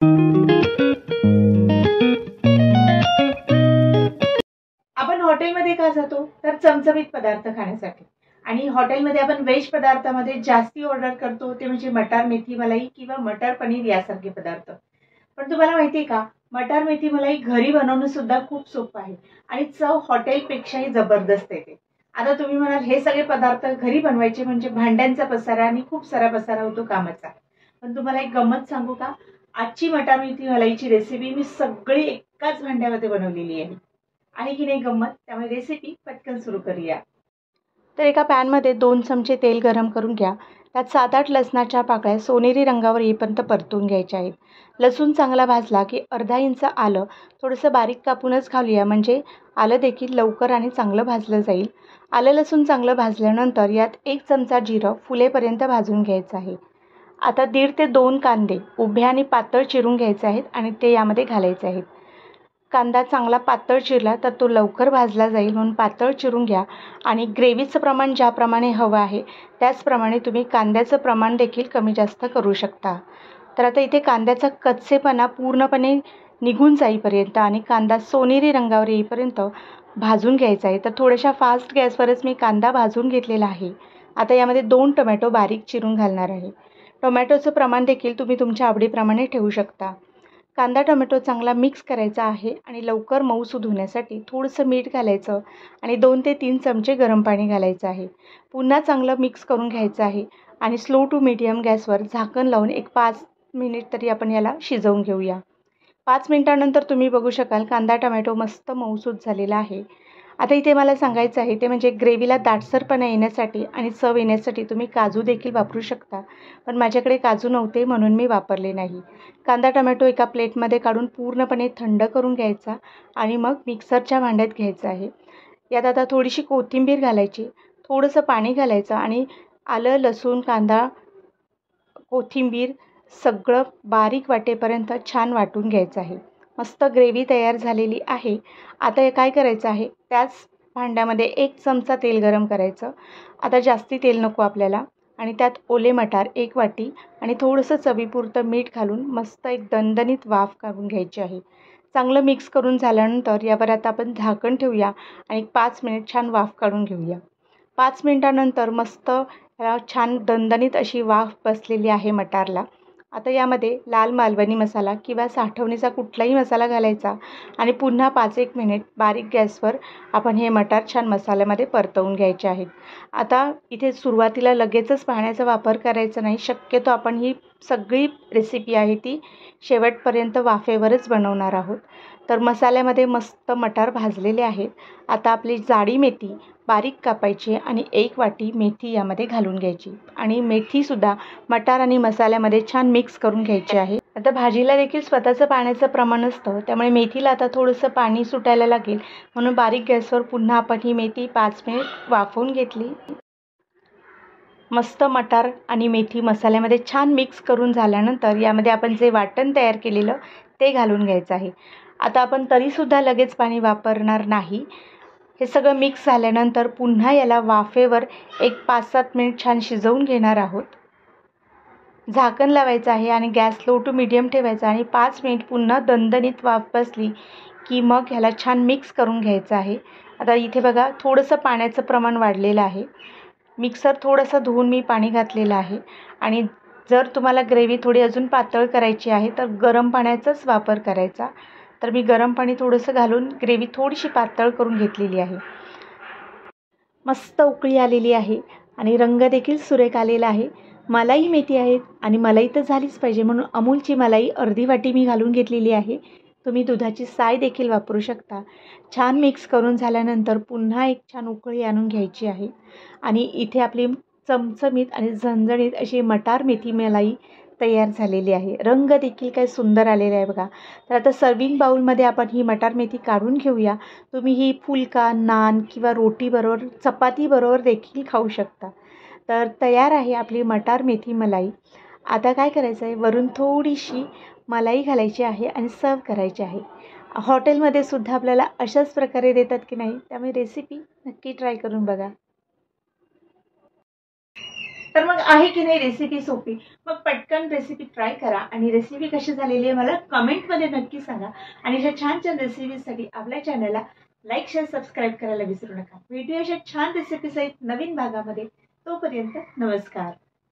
आपण हॉटेलमध्ये का जातो तर चमचमीत पदार्थ खाण्यासाठी आणि हॉटेलमध्ये आपण व्हेज पदार्थामध्ये जास्ती ऑर्डर करतो ते म्हणजे मटार मेथी मलाई किंवा मटार पनीर यासारखे पदार्थ. पण तुम्हाला माहिती आहे का, मटार मेथी मलाई घरी बनवणं सुद्धा खूप सोपं आहे आणि चव हॉटेलपेक्षाही जबरदस्त येते. आता तुम्ही म्हणाल हे सगळे पदार्थ घरी बनवायचे म्हणजे भांड्यांचा पसारा आणि खूप सारा पसारा होतो कामाचा. पण तुम्हाला एक गंमत सांगू का, आजची मटार मेथी मलाईची रेसिपी मी सगळी एकाच भांड्यामध्ये बनवलेली आहे की नाही गंमत. त्यामुळे रेसिपी पटकन सुरू करूया. तर एका पॅनमध्ये 2 चमचे तेल गरम करून घ्या. त्यात 7-8 लसणाच्या पाकळ्या सोनेरी रंगावर येईपर्यंत परतून घ्यायच्या आहेत. लसूण चांगला भाजला की अर्धा इंच आलं थोडंसं बारीक कापूनच घालूया, म्हणजे आलं देखील लवकर आणि चांगलं भाजलं जाईल. आलं लसूण चांगलं भाजल्यानंतर यात 1 चमचा जिरं फुलेपर्यंत भाजून घ्यायचं आहे. आता 1.5 ते 2 कांदे उभे आणि पातळ चिरून घ्यायचे आहेत आणि ते यामध्ये घालायचे आहेत. कांदा चांगला पातळ चिरला तर तो लवकर भाजला जाईल, म्हणून पातळ चिरून घ्या. आणि ग्रेव्हीचं प्रमाण ज्याप्रमाणे हवं आहे त्याचप्रमाणे तुम्ही कांद्याचं प्रमाण देखील कमी जास्त करू शकता. तर आता इथे कांद्याचा कच्चेपणा पूर्णपणे निघून जाईपर्यंत आणि कांदा सोनेरी रंगावर येईपर्यंत भाजून घ्यायचा आहे. तर थोड्याशा फास्ट गॅसवरच मी कांदा भाजून घेतलेला आहे. आता यामध्ये 2 टोमॅटो बारीक चिरून घालणार आहे. टोमॅटोचं प्रमाण देखील तुम्ही तुमच्या आवडीप्रमाणे ठेवू शकता. कांदा टोमॅटो चांगला मिक्स करायचा आहे आणि लवकर मऊसूद होण्यासाठी थोडंसं मीठ घालायचं आणि 2 ते 3 चमचे गरम पाणी घालायचं आहे. पुन्हा चांगलं मिक्स करून घ्यायचं आहे आणि स्लो टू मीडियम गॅसवर झाकण लावून एक 5 मिनिट तरी आपण याला शिजवून घेऊया. 5 मिनिटानंतर तुम्ही बघू शकाल कांदा टोमॅटो मस्त मऊसूद झालेला आहे. आता इथे मला सांगायचं आहे ते म्हणजे ग्रेव्हीला दाटसरपणा येण्यासाठी आणि चव येण्यासाठी तुम्ही काजू देखील वापरू शकता, पण माझ्याकडे काजू नव्हते म्हणून मी वापरले नाही. कांदा टोमॅटो एका प्लेटमध्ये काढून पूर्णपणे थंड करून घ्यायचा आणि मग मिक्सरच्या भांड्यात घ्यायचं आहे. यात आता थोडीशी कोथिंबीर घालायची, थोडंसं पाणी घालायचं आणि आलं लसूण कांदा कोथिंबीर सगळं बारीक वाटेपर्यंत छान वाटून घ्यायचं आहे. मस्त ग्रेव्ही तयार झालेली आहे. आता हे काय करायचं आहे, त्याच भांड्यामध्ये 1 चमचा तेल गरम करायचं. आता जास्ती तेल नको आपल्याला आणि त्यात ओले मटार 1 वाटी आणि थोडंसं चवीपुरतं मीठ घालून मस्त एक दणदणीत वाफ काढून घ्यायची आहे. चांगलं मिक्स करून झाल्यानंतर यावर आता आपण झाकण ठेवूया आणि 5 मिनिट छान वाफ काढून घेऊया. 5 मिनिटानंतर मस्त छान दणदणीत अशी वाफ बसलेली आहे मटारला. आता यामध्ये लाल मालवणी मसाला किंवा साठवणीचा कुठलाही मसाला घालायचा आणि पुन्हा 5-1 मिनिट बारीक गॅसवर आपण हे मटार छान मसाल्यामध्ये परतवून घ्यायचे आहेत. आता इथे सुरुवातीला लगेचच पाण्याचा वापर करायचा नाही. शक्यतो आपण ही सगळी रेसिपी आहे ती शेवटपर्यंत वाफेवरच बनवणार आहोत. तर मसाल्यामध्ये मस्त मटार भाजलेले आहेत. आता आपली जाडी मेथी बारीक कापायची आणि 1 वाटी मेथी यामध्ये घालून घ्यायची आणि मेथीसुद्धा मटार आणि मसाल्यामध्ये छान मिक्स करून घ्यायची आहे. आता भाजीला देखील स्वतःचं पाण्याचं प्रमाण असतं, त्यामुळे मेथीला आता थोडंसं पाणी सुटायला लागेल, म्हणून बारीक गॅसवर पुन्हा आपण ही मेथी 5 मिनिट वाफवून घेतली. मस्त मटार आणि मेथी मसाल्यामध्ये छान मिक्स करून झाल्यानंतर यामध्ये आपण जे वाटण तयार केलेलं ते घालून घ्यायचं आहे. आता आपण तरीसुद्धा लगेच पाणी वापरणार नाही. हे सगळं मिक्स झाल्यानंतर पुन्हा याला वाफेवर एक 5-7 मिनिट छान शिजवून घेणार आहोत. झाकण लावायचं आहे आणि गॅस लो टू मीडियम ठेवायचा आणि 5 मिनिट पुन्हा दणदणीत वाफ बसली की मग ह्याला छान मिक्स करून घ्यायचं आहे. आता इथे बघा थोडंसं पाण्याचं प्रमाण वाढलेलं आहे. मिक्सर थोडंसं धुवून मी पाणी घातलेलं आहे आणि जर तुम्हाला ग्रेव्ही थोडी अजून पातळ करायची आहे तर गरम पाण्याचाच वापर करायचा. तर मी गरम पाणी थोडंसं घालून ग्रेव्ही थोडीशी पातळ करून घेतलेली आहे. मस्त उकळी आलेली आहे आणि रंग देखील सुरेख आलेला आहे. मलाई मेथी आहेत आणि मलाई तर झालीच पाहिजे म्हणून अमूलची मलाई अर्धी वाटी मी घालून घेतलेली आहे. तुम्ही दुधाची साय देखील वापरू शकता. छान मिक्स करून झाल्यानंतर पुन्हा एक छान उकळी आणून घ्यायची आहे आणि इथे आपली चमचमीत आणि झणझणीत अशी मटार मेथी मलाई तयार झालेली आहे. रंग देखील काय सुंदर आलेला आहे बघा. तर आता सर्विंग बाउलमध्ये आपण ही मटार मेथी काढून घेऊया. तुम्ही ही फुलका, नान किंवा रोटीबरोबर, चपातीबरोबर देखील खाऊ शकता. तर तयार आहे आपली मटार मेथी मलाई. आता काय करायचं आहे, वरून थोडीशी मलाई घालायची आहे आणि सर्व करायची आहे. हॉटेलमध्ये सुद्धा आपल्याला अशाच प्रकारे देतात की नाही, त्यामुळे रेसिपी नक्की ट्राय करून बघा. तर मग आहे की नाही रेसिपी सोपी? मग पटकन रेसिपी ट्राय करा आणि रेसिपी कशी झालेली आहे मला कमेंटमध्ये नक्की सांगा. आणि अशा छान छान रेसिपीसाठी आपल्या चॅनलला लाईक, शेअर, सबस्क्राईब करायला विसरू नका. भेटूया अशा छान रेसिपी सहित नवीन भागामध्ये. तोपर्यंत नमस्कार.